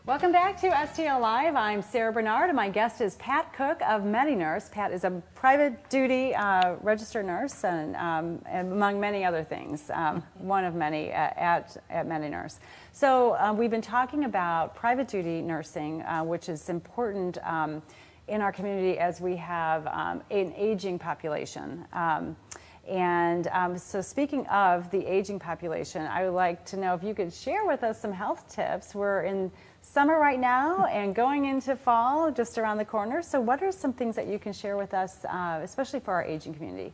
Welcome back to STL Live. I'm Sarah Bernard, and my guest is Pat Cook of MediNurse. Pat is a private duty registered nurse, and among many other things, one of many at MediNurse. So we've been talking about private duty nursing, which is important in our community as we have an aging population. So speaking of the aging population, I would like to know if you could share with us some health tips. We're in summer right now and going into fall just around the corner. So what are some things that you can share with us, especially for our aging community?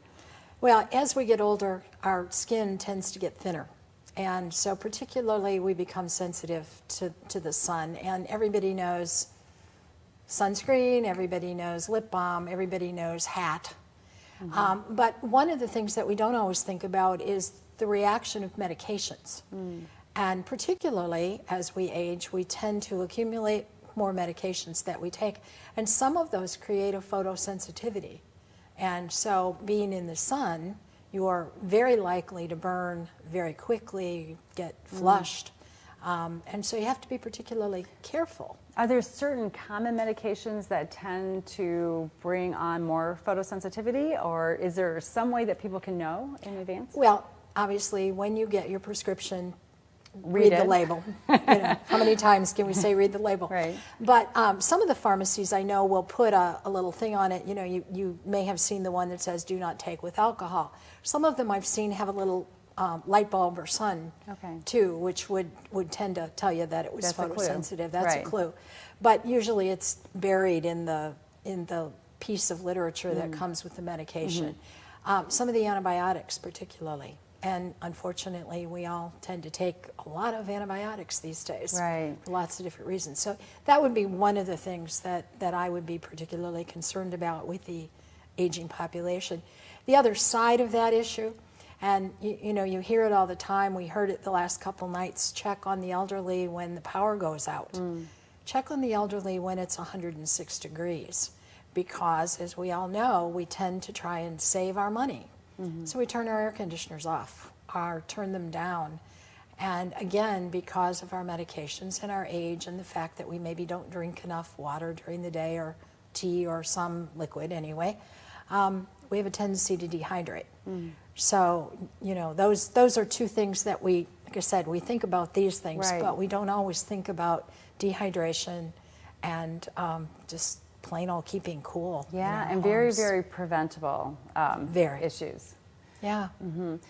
Well, as we get older, our skin tends to get thinner. And so particularly we become sensitive to the sun. And everybody knows sunscreen, everybody knows lip balm, everybody knows hat. Mm-hmm. But one of the things that we don't always think about is the reaction of medications. And particularly as we age, we tend to accumulate more medications that we take. And some of those create a photosensitivity. And so being in the sun, you are very likely to burn very quickly, get flushed. And so you have to be particularly careful. Are there certain common medications that tend to bring on more photosensitivity, or is there some way that people can know in advance? Well, obviously, when you get your prescription, read the label. How many times can we say read the label? Right. But some of the pharmacies I know will put a little thing on it. You may have seen the one that says do not take with alcohol. Some of them I've seen have a little light bulb or sun too, which would tend to tell you that it was photosensitive. That's a clue. But usually it's buried in the piece of literature that comes with the medication. Some of the antibiotics particularly. And unfortunately, we all tend to take a lot of antibiotics these days for lots of different reasons. So that would be one of the things that I would be particularly concerned about with the aging population. The other side of that issue, and you hear it all the time, we heard it the last couple nights, check on the elderly when the power goes out. Check on the elderly when it's 106 degrees, because as we all know, we tend to try and save our money. So we turn our air conditioners off or turn them down. And again, because of our medications and our age and the fact that we maybe don't drink enough water during the day, or tea or some liquid anyway, we have a tendency to dehydrate. So, those are two things that we, like I said, we think about these things, but we don't always think about dehydration and just plain old keeping cool. Yeah, and very, very preventable issues. Yeah.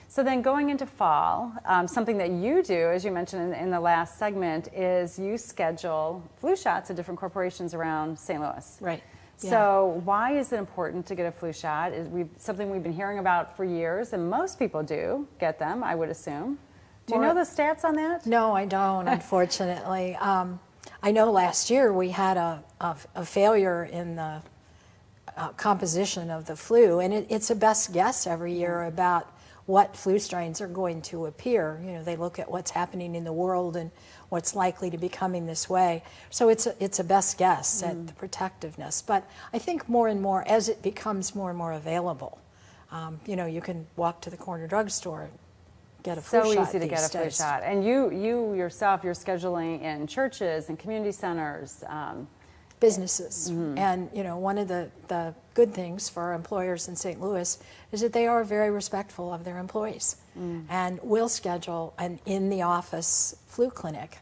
So then going into fall, something that you do, as you mentioned in the last segment, is you schedule flu shots at different corporations around St. Louis. Right. So why is it important to get a flu shot? Something we've been hearing about for years, and most people do get them, I would assume. Do you know the stats on that? No, I don't, unfortunately. I know last year we had a failure in the composition of the flu, and it's a best guess every year about what flu strains are going to appear. They look at what's happening in the world and what's likely to be coming this way. So it's a best guess at the protectiveness. But I think more and more, as it becomes more and more available, you can walk to the corner drugstore and get a flu shot. So easy to get a flu shot. And you yourself, you're scheduling in churches and community centers. Businesses. And one of the good things for our employers in St. Louis is that they are very respectful of their employees and will schedule an in-the-office flu clinic.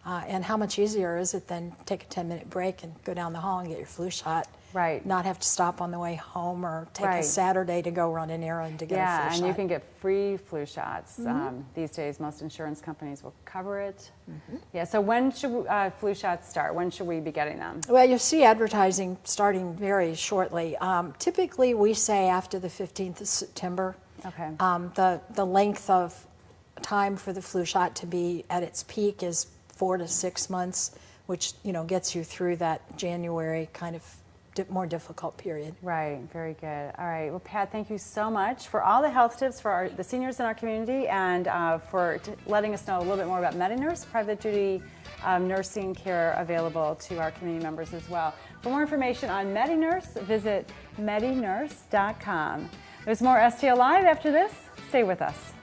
And how much easier is it than take a 10-minute break and go down the hall and get your flu shot? Not have to stop on the way home or take a Saturday to go run an errand to get a flu shot. Yeah, and you can get free flu shots. These days, most insurance companies will cover it. Yeah, so when should flu shots start? When should we be getting them? Well, you'll see advertising starting very shortly. Typically, we say after the 15th of September. The length of time for the flu shot to be at its peak is 4 to 6 months, which gets you through that January kind of more difficult period. Right, very good. All right, well, Pat, thank you so much for all the health tips for the seniors in our community, and for letting us know a little bit more about MediNurse, private duty nursing care available to our community members as well. For more information on MediNurse, visit MediNurse.com. There's more STL Live after this. Stay with us.